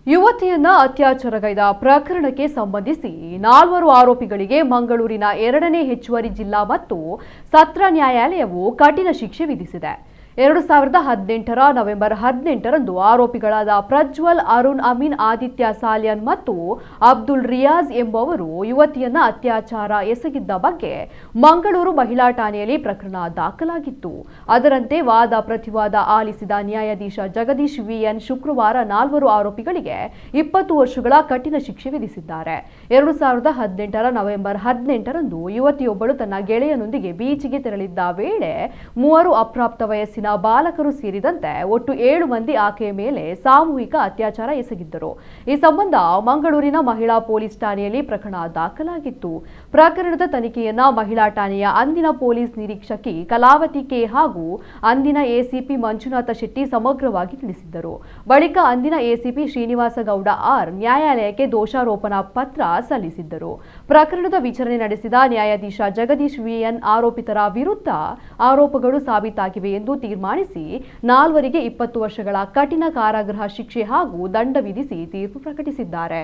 ಯುವತಿಯನ್ನ ಅತ್ಯಾಚಾರಗೈದ ಪ್ರಕರಣಕ್ಕೆ ಸಂಬಂಧಿಸಿ 4 ಆರೋಪಿಗಳಿಗೆ ಮಂಗಳೂರಿನ 2ನೇ ಹೆಚ್ಚುವರಿ ಜಿಲ್ಲಾ ಮತ್ತು ಸತ್ರ ನ್ಯಾಯಾಲಯವು ಕಠಿಣ ಶಿಕ್ಷೆ ವಿಧಿಸಿದೆ. 2018 ನವೆಂಬರ್ 18ರಂದು ಆರೋಪಿಗಳಾದ ಪ್ರಜ್ವಲ್, ಅರುಣ್, ಅಮೀನ್, ಆದಿತ್ಯ, ಸಾಲ್ಯಾನ್ ಮತ್ತು ಅಬ್ದುಲ್ ರಿಯಾಜ್ ಎಂಬುವರು ಯುವತಿಯನ್ನ ಅತ್ಯಾಚಾರ ಎಸಗಿದ್ದ ಬಗ್ಗೆ ಮಂಗಳೂರು ಮಹಿಳಾ ಠಾಣೆಯಲ್ಲಿ ಪ್ರಕರಣ ದಾಖಲಾಗಿತ್ತು. ಅದರಂತೆ ವಾದ ಪ್ರತಿವಾದ ಆಲಿಸಿದ ನ್ಯಾಯಾಧೀಶ ಜಗದೀಶ್ ವಿಎನ್ ಶುಕ್ರವಾರ 4 ಆರೋಪಿಗಳಿಗೆ 20 ವರ್ಷಗಳ ಕಠಿಣ ಶಿಕ್ಷೆ ವಿಧಿಸಿದ್ದಾರೆ. 2018 ನವೆಂಬರ್ 18ರಂದು ಯುವತಿಯೊಬ್ಬಳು ತನ್ನ ಗೆಳೆಯನೊಂದಿಗೆ ಬೀಚ್ಗೆ ತೆರಳಿದ್ದ ವೇಳೆ 3 ಅಪ್ರಾಪ್ತ ವಯಸ್ಸಿನ ಬಾಲಕರು ಸೇರಿದಂತೆ ಒಟ್ಟು 7 ಮಂದಿ ಆಕೆಯ ಮೇಲೆ ಸಾಮೂಹಿಕ ಅತ್ಯಾಚಾರ ಎಸಗಿದ್ದರು. ಈ ಸಂಬಂಧ ಮಂಗಳೂರಿನ ಮಹಿಳಾ ಪೊಲೀಸ್ ಠಾಣೆಯಲ್ಲಿ ಪ್ರಕರಣ ದಾಖಲಾಗಿತ್ತು. ಪ್ರಕರಣದ ತನಿಖೆಯನ್ನ ಮಹಿಳಾ ಠಾಣೆಯ ಅಂದಿನ ಪೊಲೀಸ್ ನಿರೀಕ್ಷಕಿ ಕಲಾವತಿ ಕೆ ಹಾಗೂ ಅಂದಿನ ಎಸಿಪಿ ಮಂಜುನಾಥ ಶೆಟ್ಟಿ ಸಮಗ್ರವಾಗಿ ತಿಳಿಸಿದ್ದರು. ಬಳಿಕ ಅಂದಿನ ಎಸಿಪಿ ಶ್ರೀನಿವಾಸ ಗೌಡ ಆರ್ ನ್ಯಾಯಾಲಯಕ್ಕೆ ದೋಷಾರೋಪಣಾ ಪತ್ರ ಸಲ್ಲಿಸಿದ್ದರು. ಪ್ರಕರಣದ ವಿಚಾರಣೆ ನಡೆಸಿದ ನ್ಯಾಯಾಧೀಶ ಜಗದೀಶ್ ವಿಎನ್ ಆರೋಪಿತರ ವಿರುದ್ಧ ಆರೋಪಗಳು ಸಾಬೀತಾಗಿವೆ ಎಂದು ತೀರ್ಮಾನಿಸಿ 4 20 ವರ್ಷಗಳ ಕಠಿಣ ಕಾರಾಗೃಹ ಶಿಕ್ಷೆ ಹಾಗೂ ದಂಡ ವಿಧಿಸಿ ತೀರ್ಪು ಪ್ರಕಟಿಸಿದ್ದಾರೆ.